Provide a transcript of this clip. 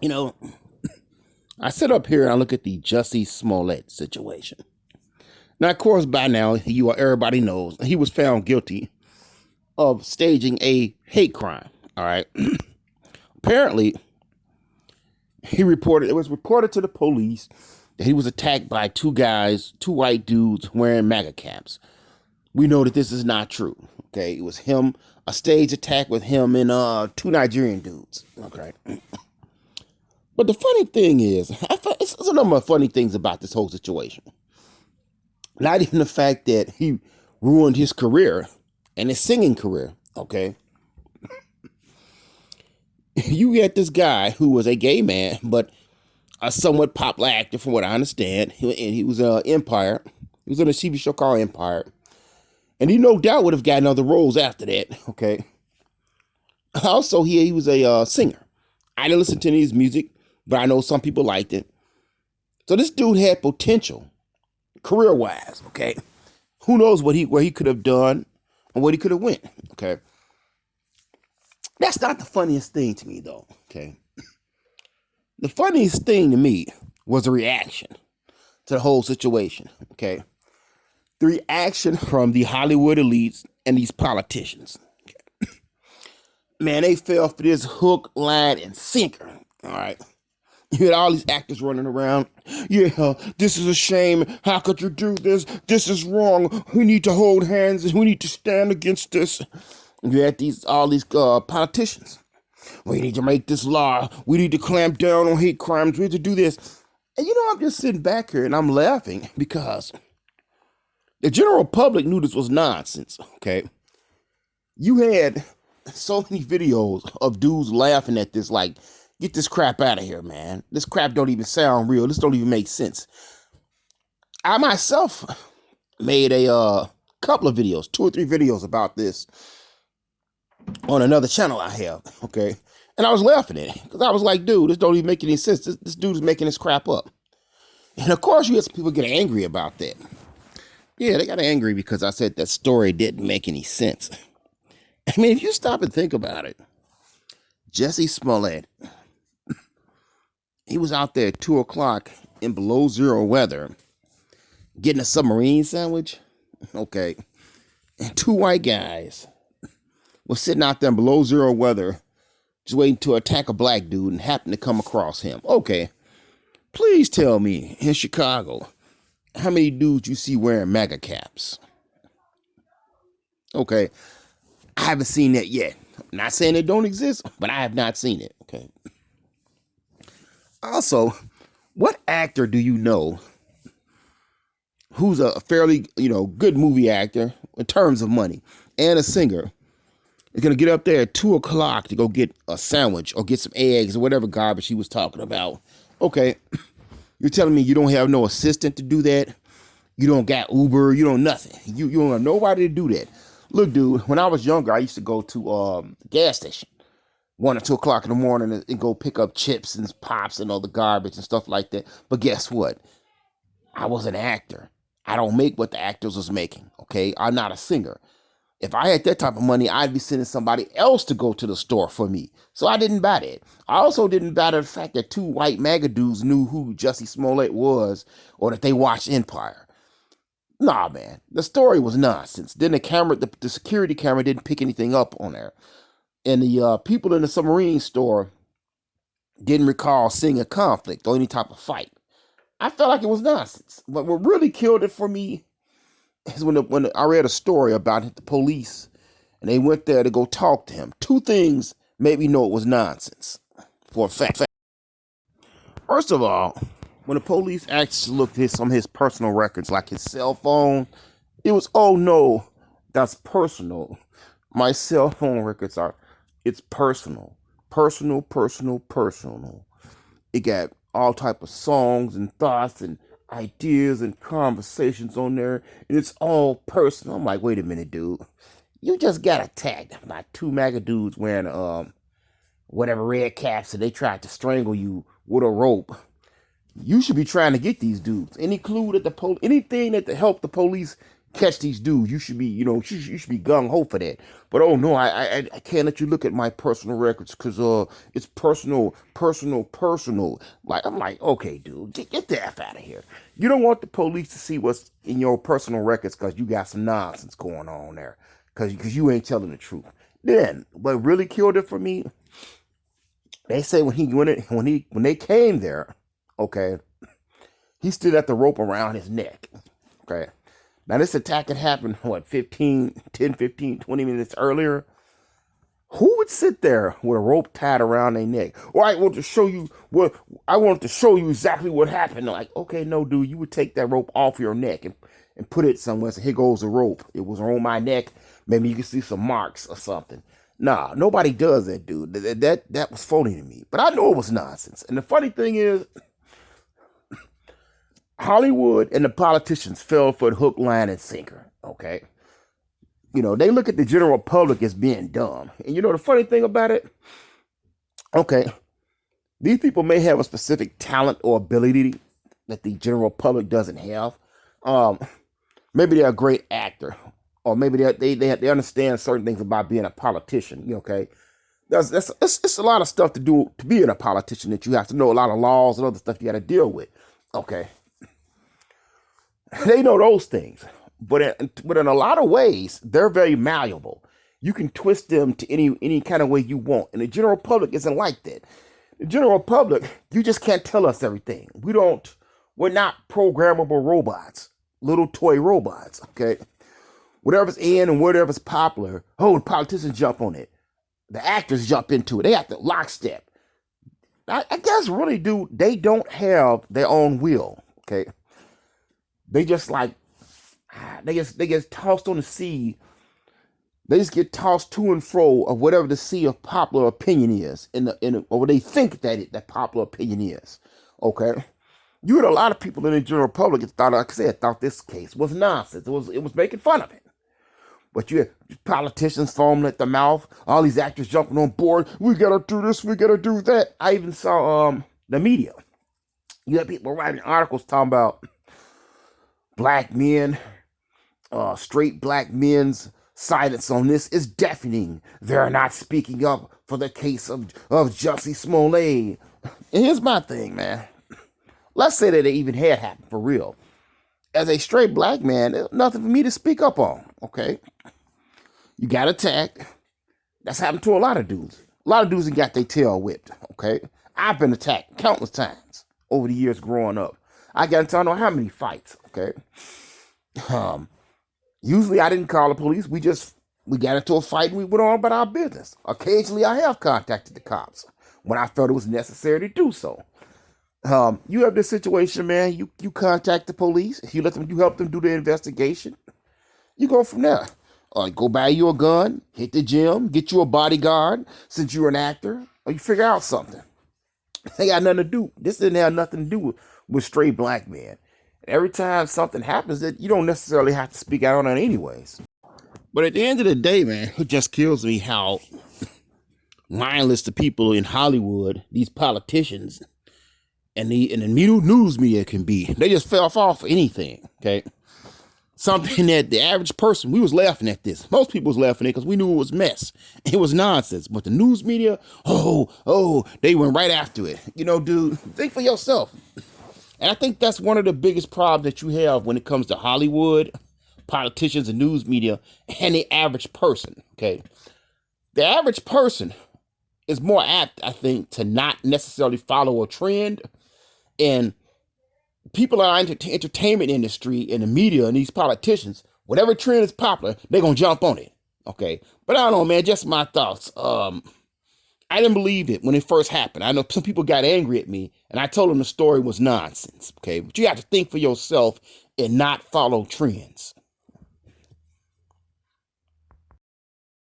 You know, I sit up here and I look at the Jussie Smollett situation. Now, of course, by now, everybody knows he was found guilty of staging a hate crime. All right. Apparently, it was reported to the police that he was attacked by two white dudes wearing MAGA caps. We know that this is not true. Okay. It was a stage attack with him and two Nigerian dudes. Okay. But the funny thing is, it's a number of funny things about this whole situation. Not even the fact that he ruined his career and his singing career, okay? You get this guy who was a gay man, but a somewhat popular actor from what I understand. He was Empire. He was on a TV show called Empire. And he no doubt would have gotten other roles after that, okay? Also, he was a singer. I didn't listen to any of his music, but I know some people liked it. So this dude had potential, career-wise, okay? Who knows where he could have done and what he could have went, okay? That's not the funniest thing to me, though, okay? The funniest thing to me was the reaction to the whole situation, okay? The reaction from the Hollywood elites and these politicians. Okay? Man, they fell for this hook, line, and sinker, all right? You had all these actors running around. Yeah, this is a shame. How could you do this? This is wrong. We need to hold hands and we need to stand against this. You had all these politicians. We need to make this law. We need to clamp down on hate crimes. We need to do this. And I'm just sitting back here and I'm laughing because the general public knew this was nonsense, okay? You had so many videos of dudes laughing at this like, get this crap out of here, man. This crap don't even sound real. This don't even make sense. I myself made a couple of videos, 2 or 3 videos about this on another channel I have, okay? And I was laughing at it because I was like, dude, this don't even make any sense. This dude is making this crap up. And of course, you had some people get angry about that. Yeah, they got angry because I said that story didn't make any sense. I mean, if you stop and think about it, Jussie Smollett, he was out there at 2 o'clock in below zero weather getting a submarine sandwich. Okay. And 2 white guys were sitting out there in below zero weather just waiting to attack a black dude and happened to come across him. Okay. Please tell me in Chicago, how many dudes you see wearing MAGA caps? Okay. I haven't seen that yet. I'm not saying it don't exist, but I have not seen it. Okay. Also, what actor do you know who's a fairly, good movie actor in terms of money and a singer is going to get up there at 2 o'clock to go get a sandwich or get some eggs or whatever garbage he was talking about? Okay. You're telling me you don't have no assistant to do that? You don't got Uber? You don't nothing. You don't have nobody to do that. Look, dude, when I was younger, I used to go to the gas station 1 or 2 o'clock in the morning and go pick up chips and pops and all the garbage and stuff like that. But guess what? I was an actor. I don't make what the actors was making, okay? I'm not a singer. If I had that type of money, I'd be sending somebody else to go to the store for me. So I didn't buy that. I also didn't buy the fact that 2 white MAGA dudes knew who Jussie Smollett was or that they watched Empire. Nah, man. The story was nonsense. Then the security camera didn't pick anything up on there. And the people in the submarine store didn't recall seeing a conflict or any type of fight. I felt like it was nonsense. But what really killed it for me is when I read a story about the police and they went there to go talk to him. 2 things made me know it was nonsense for a fact. First of all, when the police actually looked at some of his personal records, like his cell phone, it was, oh no, that's personal. My cell phone records it's personal. Personal. It got all type of songs and thoughts and ideas and conversations on there, and it's all personal. I'm like, wait a minute, dude. You just got attacked by 2 MAGA dudes wearing whatever red caps, and they tried to strangle you with a rope. You should be trying to get these dudes. Any clue that anything that to help the police catch these dudes. You should be, you should be gung ho for that. But oh no, I can't let you look at my personal records because it's personal. Like I'm like, okay, dude, get the F out of here. You don't want the police to see what's in your personal records because you got some nonsense going on there. Because you ain't telling the truth. Then what really killed it for me, they say when they came there, okay, he stood at the rope around his neck. Okay. Now this attack had happened, 10, 15, 20 minutes earlier. Who would sit there with a rope tied around their neck? Or I want to show you exactly what happened. Like, okay, no, dude, you would take that rope off your neck and put it somewhere. So here goes the rope. It was on my neck. Maybe you can see some marks or something. Nah, nobody does that, dude. That was phony to me. But I know it was nonsense. And the funny thing is, Hollywood and the politicians fell for the hook, line, and sinker, okay? They look at the general public as being dumb. And the funny thing about it? Okay, these people may have a specific talent or ability that the general public doesn't have. Maybe they're a great actor. Or maybe they understand certain things about being a politician, okay? It's a lot of stuff to do to be a politician that you have to know a lot of laws and other stuff you got to deal with, okay? They know those things, but in a lot of ways, they're very malleable. You can twist them to any kind of way you want, and the general public isn't like that. The general public, you just can't tell us everything. We're not programmable robots, little toy robots, okay? Whatever's in and whatever's popular, the politicians jump on it. The actors jump into it. They have to lockstep. I guess really, dude, they don't have their own will, okay? They just they get tossed on the sea. They just get tossed to and fro of whatever the sea of popular opinion is, or what they think that popular opinion is. Okay, you had a lot of people in the general public that thought this case was nonsense. It was making fun of it. But you had politicians foaming at the mouth. All these actors jumping on board. We gotta do this. We gotta do that. I even saw the media. You had people writing articles talking about black men, straight black men's silence on this is deafening. They're not speaking up for the case of Jussie Smollett. And here's my thing, man. Let's say that it even had happened for real. As a straight black man, there's nothing for me to speak up on, okay? You got attacked. That's happened to a lot of dudes. A lot of dudes have got their tail whipped, okay? I've been attacked countless times over the years growing up. I got into I don't know how many fights, okay? Usually I didn't call the police. We got into a fight and we went on about our business. Occasionally I have contacted the cops when I felt it was necessary to do so. You have this situation, man. You contact the police. You help them do the investigation. You go from there. Go buy you a gun, hit the gym, get you a bodyguard since you're an actor, or you figure out something. They got nothing to do. This didn't have nothing to do with straight black men. Every time something happens, that you don't necessarily have to speak out on it anyways. But at the end of the day, man, it just kills me how mindless the people in Hollywood, these politicians, and the news media can be. They just fell off for anything, okay? Something that the average person, we was laughing at this. Most people was laughing at it because we knew it was mess. It was nonsense. But the news media, they went right after it. Dude, think for yourself. And I think that's one of the biggest problems that you have when it comes to Hollywood, politicians, and news media, and the average person, okay? The average person is more apt, I think, to not necessarily follow a trend. And people in the entertainment industry and the media and these politicians, whatever trend is popular, they're going to jump on it, okay? But I don't know, man, just my thoughts. I didn't believe it when it first happened. I know some people got angry at me, and I told them the story was nonsense, okay? But you have to think for yourself and not follow trends.